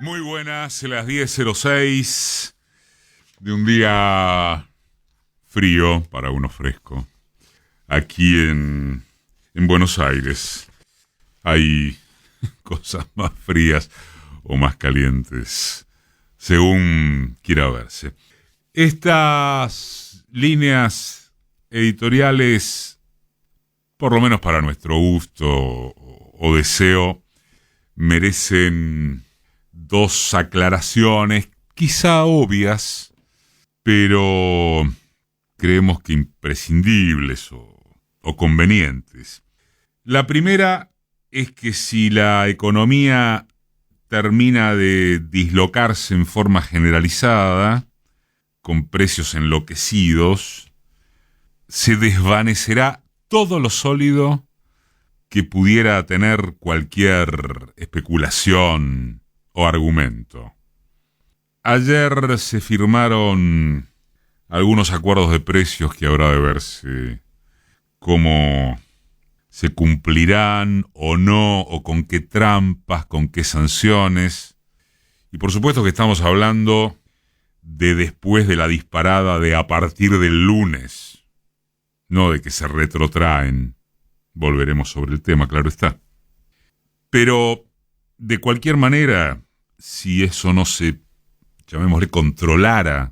Muy buenas, las 10:06 de un día frío, para uno fresco, aquí en Buenos Aires. Hay cosas más frías o más calientes, según quiera verse. Estas líneas editoriales, por lo menos para nuestro gusto o deseo, merecen dos aclaraciones, quizá obvias, pero creemos que imprescindibles o convenientes. La primera es que si la economía termina de dislocarse en forma generalizada, con precios enloquecidos, se desvanecerá todo lo sólido que pudiera tener cualquier especulación o argumento. Ayer se firmaron algunos acuerdos de precios que habrá de verse cómo se cumplirán o no, o con qué trampas, con qué sanciones. Y por supuesto que estamos hablando de después de la disparada de a partir del lunes, no de que se retrotraen. Volveremos sobre el tema, claro está. Pero, de cualquier manera, si eso no se, llamémosle, controlara,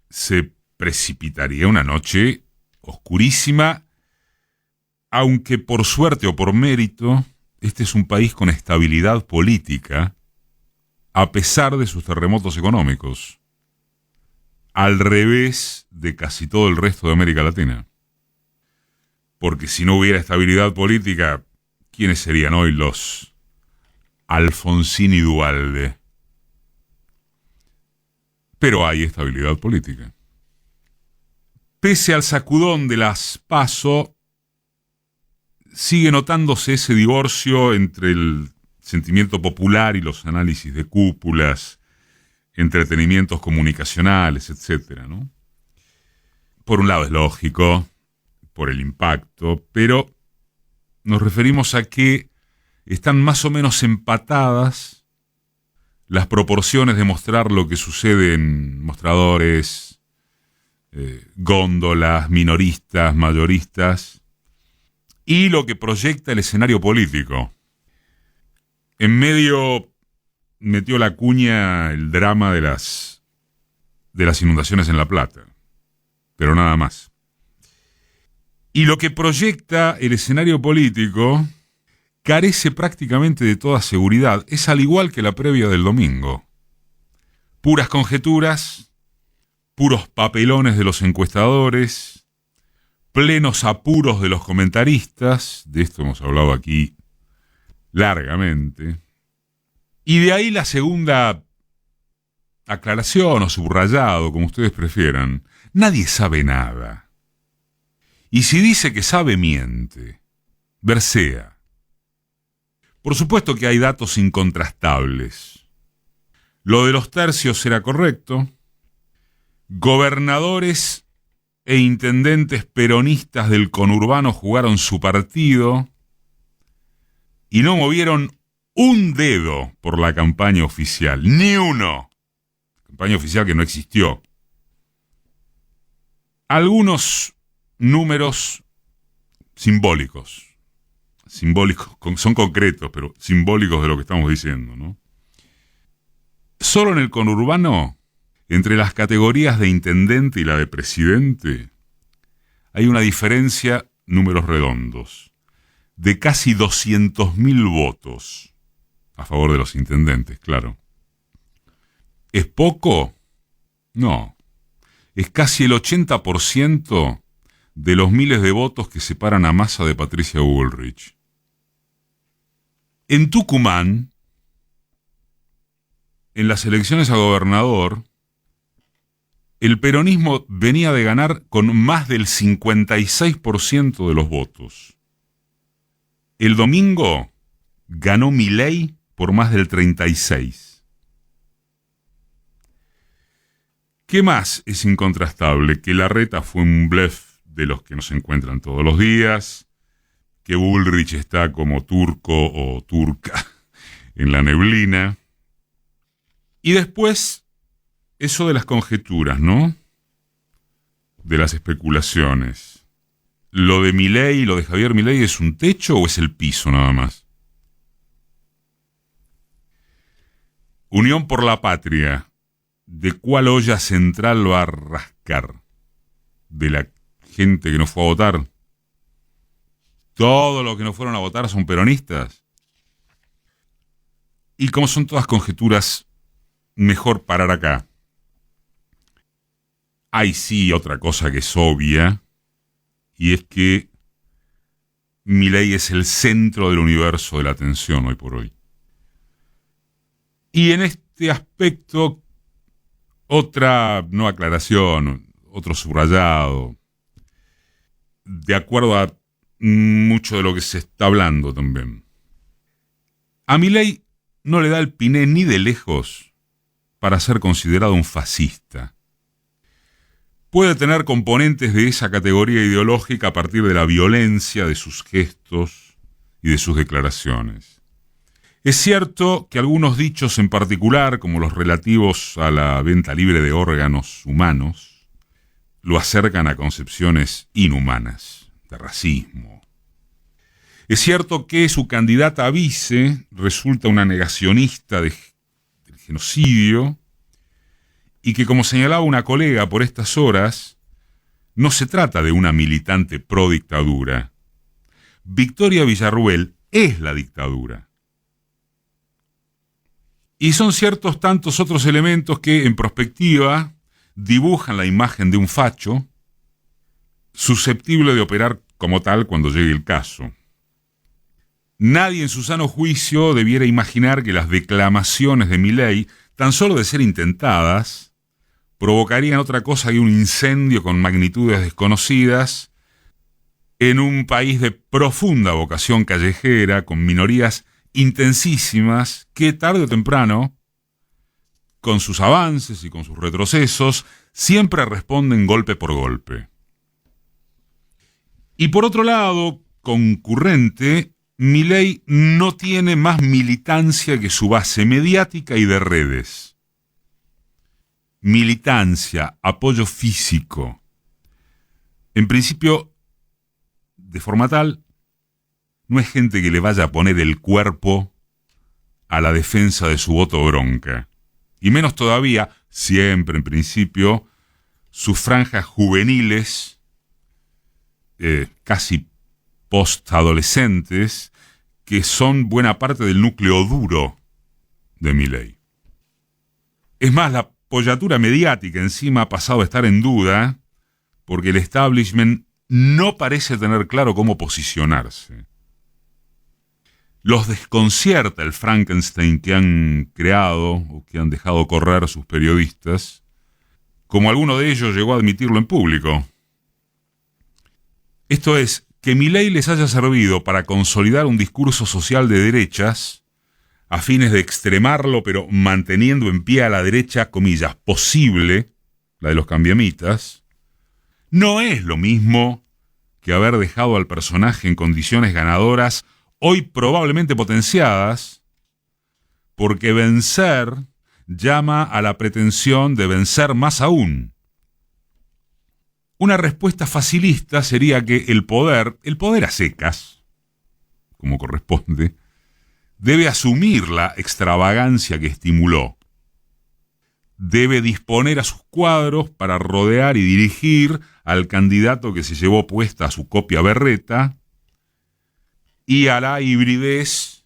se precipitaría una noche oscurísima, aunque por suerte o por mérito, este es un país con estabilidad política, a pesar de sus terremotos económicos, al revés de casi todo el resto de América Latina. Porque si no hubiera estabilidad política, ¿quiénes serían hoy los Alfonsín y Duhalde? Pero hay estabilidad política. Pese al sacudón de las PASO, sigue notándose ese divorcio entre el sentimiento popular y los análisis de cúpulas, entretenimientos comunicacionales, etcétera, ¿no? Por un lado es lógico, por el impacto, pero nos referimos a que están más o menos empatadas las proporciones de mostrar lo que sucede en mostradores, góndolas, minoristas, mayoristas, y lo que proyecta el escenario político. En medio metió la cuña el drama de las inundaciones en La Plata, pero nada más. Y lo que proyecta el escenario político carece prácticamente de toda seguridad. Es al igual que la previa del domingo. Puras conjeturas, puros papelones de los encuestadores, plenos apuros de los comentaristas, de esto hemos hablado aquí largamente. Y de ahí la segunda aclaración o subrayado, como ustedes prefieran. Nadie sabe nada. Y si dice que sabe, miente. Versea. Por supuesto que hay datos incontrastables. Lo de los tercios era correcto. Gobernadores e intendentes peronistas del conurbano jugaron su partido y no movieron un dedo por la campaña oficial. Ni uno. Campaña oficial que no existió. Algunos números simbólicos, son concretos, pero simbólicos de lo que estamos diciendo, ¿no? Solo en el conurbano, entre las categorías de intendente y la de presidente, hay una diferencia, números redondos, de casi 200.000 votos a favor de los intendentes, claro. ¿Es poco? No. Es casi el 80% de los miles de votos que separan a Massa de Patricia Bullrich. En Tucumán, en las elecciones a gobernador, el peronismo venía de ganar con más del 56% de los votos. El domingo ganó Milei por más del 36%. ¿Qué más es incontrastable? Que Larreta fue un bluff de los que nos encuentran todos los días, que Bullrich está como turco o turca en la neblina, Y después, eso de las conjeturas, ¿no? De las especulaciones. ¿Lo de Milei, lo de Javier Milei es un techo o es el piso nada más? Unión por la Patria. ¿De cuál olla central va a rascar? ¿De la gente que no fue a votar? ¿Todos los que no fueron a votar son peronistas? Y como son todas conjeturas, mejor parar acá. Hay sí otra cosa que es obvia, y es que Milei es el centro del universo de la atención hoy por hoy. Y en este aspecto, otra no aclaración, otro subrayado, de acuerdo a mucho de lo que se está hablando también. A Milei no le da el piné ni de lejos para ser considerado un fascista. Puede tener componentes de esa categoría ideológica a partir de la violencia de sus gestos y de sus declaraciones. Es cierto que algunos dichos en particular, como los relativos a la venta libre de órganos humanos, lo acercan a concepciones inhumanas, de racismo. Es cierto que su candidata a vice resulta una negacionista del genocidio y que, como señalaba una colega por estas horas, no se trata de una militante pro dictadura. Victoria Villarruel es la dictadura. Y son ciertos tantos otros elementos que, en prospectiva, dibujan la imagen de un facho susceptible de operar como tal cuando llegue el caso. Nadie en su sano juicio debiera imaginar que las declamaciones de Milei, tan solo de ser intentadas, provocarían otra cosa que un incendio con magnitudes desconocidas en un país de profunda vocación callejera, con minorías intensísimas que tarde o temprano, con sus avances y con sus retrocesos, siempre responden golpe por golpe. Y por otro lado, concurrente, Milei no tiene más militancia que su base mediática y de redes. Militancia, apoyo físico. En principio, de forma tal, no es gente que le vaya a poner el cuerpo a la defensa de su voto bronca. Y menos todavía, siempre en principio, sus franjas juveniles, casi postadolescentes, que son buena parte del núcleo duro de Milei. Es más, la apoyatura mediática encima ha pasado a estar en duda porque el establishment no parece tener claro cómo posicionarse. Los desconcierta el Frankenstein que han creado o que han dejado correr sus periodistas, como alguno de ellos llegó a admitirlo en público. Esto es, que Milei les haya servido para consolidar un discurso social de derechas, a fines de extremarlo, pero manteniendo en pie a la derecha, comillas, posible, la de los cambiamitas, no es lo mismo que haber dejado al personaje en condiciones ganadoras, hoy probablemente potenciadas, porque vencer llama a la pretensión de vencer más aún. Una respuesta facilista sería que el poder a secas, como corresponde, debe asumir la extravagancia que estimuló. Debe disponer a sus cuadros para rodear y dirigir al candidato que se llevó puesta su copia berreta y a la hibridez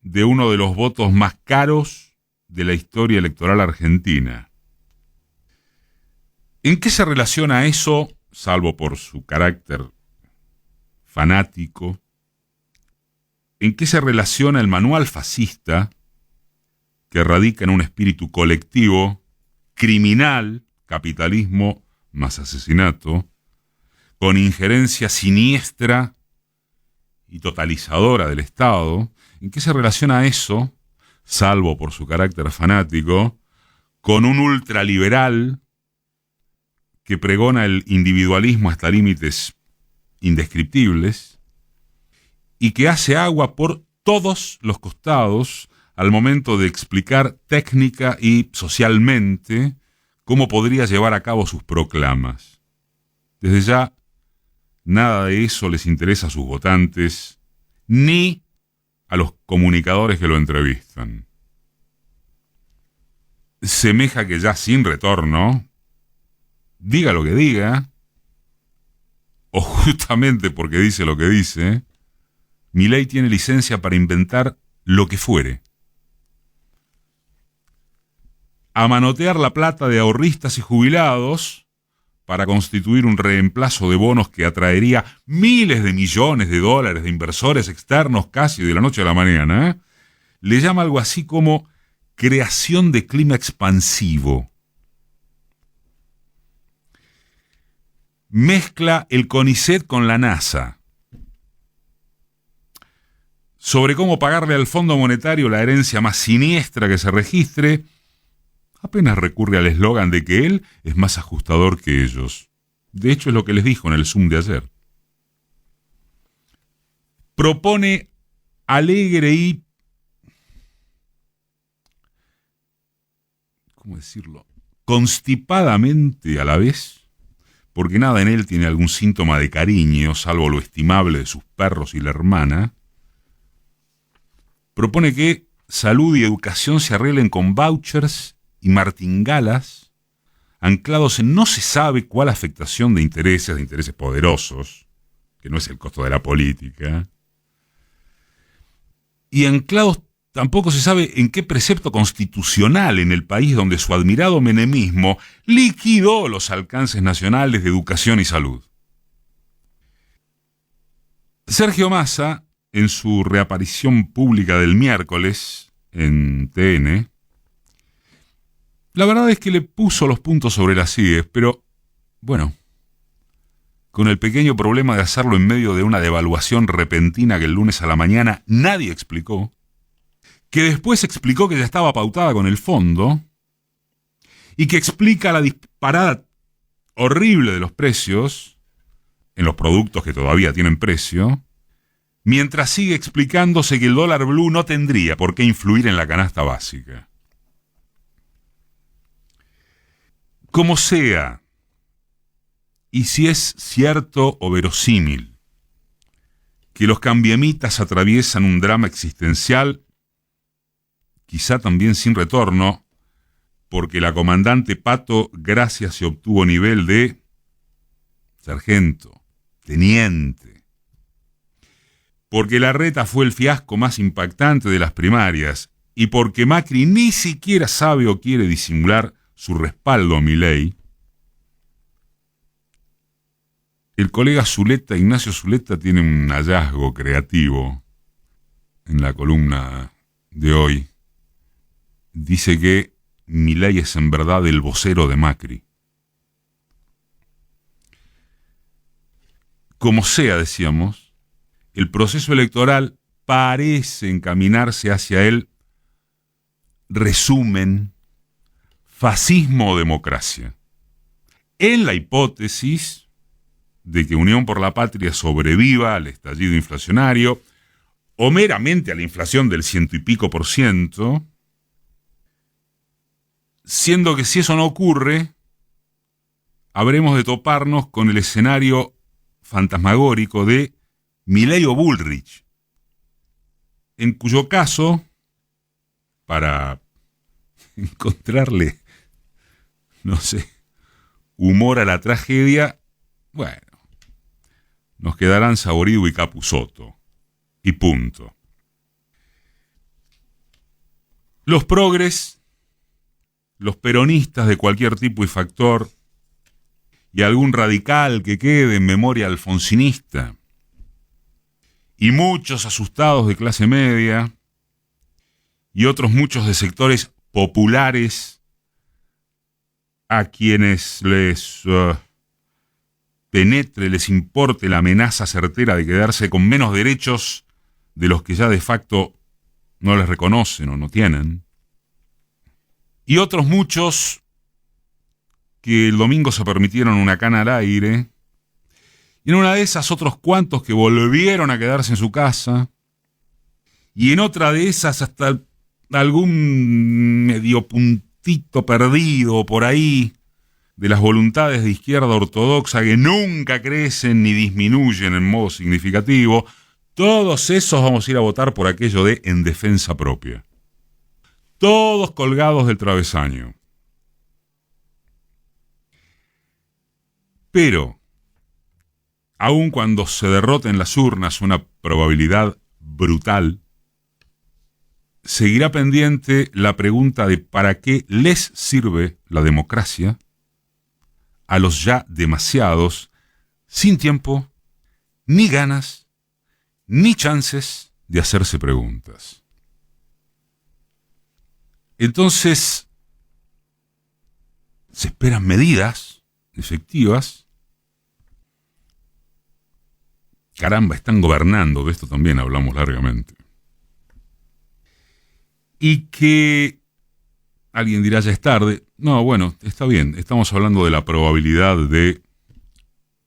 de uno de los votos más caros de la historia electoral argentina. ¿En qué se relaciona eso, salvo por su carácter fanático? ¿En qué se relaciona el manual fascista, que radica en un espíritu colectivo, criminal, capitalismo más asesinato, con injerencia siniestra y totalizadora del Estado? ¿En qué se relaciona eso, salvo por su carácter fanático, con un ultraliberal que pregona el individualismo hasta límites indescriptibles y que hace agua por todos los costados al momento de explicar técnica y socialmente cómo podría llevar a cabo sus proclamas. Desde ya, nada de eso les interesa a sus votantes, ni a los comunicadores que lo entrevistan. Semeja que ya sin retorno, diga lo que diga, o justamente porque dice lo que dice, Milei tiene licencia para inventar lo que fuere. A manotear la plata de ahorristas y jubilados para constituir un reemplazo de bonos que atraería miles de millones de dólares de inversores externos casi de la noche a la mañana, le llama algo así como creación de clima expansivo. Mezcla el CONICET con la NASA. Sobre cómo pagarle al Fondo Monetario la herencia más siniestra que se registre, apenas recurre al eslogan de que él es más ajustador que ellos. De hecho, es lo que les dijo en el Zoom de ayer. Propone alegre y, ¿cómo decirlo?, constipadamente a la vez, porque nada en él tiene algún síntoma de cariño, salvo lo estimable de sus perros y la hermana. Propone que salud y educación se arreglen con vouchers y martingalas, anclados en no se sabe cuál afectación de intereses poderosos, que no es el costo de la política, y anclados tampoco se sabe en qué precepto constitucional en el país donde su admirado menemismo liquidó los alcances nacionales de educación y salud. Sergio Massa, en su reaparición pública del miércoles en TN, la verdad es que le puso los puntos sobre las íes, pero, bueno, con el pequeño problema de hacerlo en medio de una devaluación repentina que el lunes a la mañana nadie explicó, que después explicó que ya estaba pautada con el fondo, y que explica la disparada horrible de los precios en los productos que todavía tienen precio, mientras sigue explicándose que el dólar blue no tendría por qué influir en la canasta básica. Como sea, y si es cierto o verosímil que los cambiemitas atraviesan un drama existencial, quizá también sin retorno, porque la comandante Pato Gracia se obtuvo nivel de sargento, teniente, porque Larreta fue el fiasco más impactante de las primarias y porque Macri ni siquiera sabe o quiere disimular su respaldo a Milei, el colega Zuleta, Ignacio Zuleta, tiene un hallazgo creativo en la columna de hoy. Dice que Milei es en verdad el vocero de Macri. Como sea, decíamos, el proceso electoral parece encaminarse hacia el resumen fascismo o democracia. En la hipótesis de que Unión por la Patria sobreviva al estallido inflacionario o meramente a la inflación del 100 y pico %, siendo que si eso no ocurre, habremos de toparnos con el escenario fantasmagórico de Milei o Bullrich, en cuyo caso, para encontrarle, no sé, humor a la tragedia, bueno, nos quedarán Saborido y Capusotto, y punto. Los progres, los peronistas de cualquier tipo y factor, y algún radical que quede en memoria alfonsinista, y muchos asustados de clase media, y otros muchos de sectores populares a quienes les penetre, les importe la amenaza certera de quedarse con menos derechos de los que ya de facto no les reconocen o no tienen. Y otros muchos que el domingo se permitieron una cana al aire, y en una de esas otros cuantos que volvieron a quedarse en su casa, y en otra de esas hasta algún medio puntito perdido por ahí de las voluntades de izquierda ortodoxa que nunca crecen ni disminuyen en modo significativo, todos esos vamos a ir a votar por aquello de en defensa propia. Todos colgados del travesaño. Pero, aun cuando se derrote en las urnas una probabilidad brutal, seguirá pendiente la pregunta de ¿para qué les sirve la democracia a los ya demasiados, sin tiempo, ni ganas, ni chances de hacerse preguntas? Entonces, se esperan medidas efectivas. Caramba, están gobernando, de esto también hablamos largamente. Y que alguien dirá ya es tarde. No, bueno, está bien, estamos hablando de la probabilidad de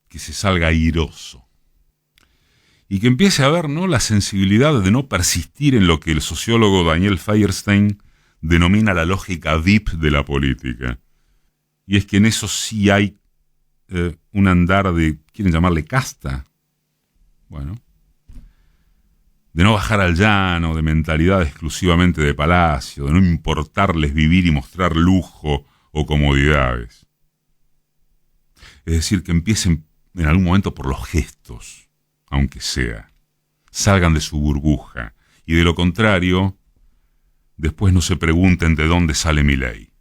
que se salga airoso. Y que empiece a haber, ¿no?, la sensibilidad de no persistir en lo que el sociólogo Daniel Feierstein denomina la lógica VIP de la política. Y es que en eso sí hay un andar de, ¿quieren llamarle casta? Bueno, de no bajar al llano, de mentalidad exclusivamente de palacio, de no importarles vivir y mostrar lujo o comodidades. Es decir, que empiecen en algún momento por los gestos, aunque sea. Salgan de su burbuja y de lo contrario, después no se pregunten de dónde sale Milei.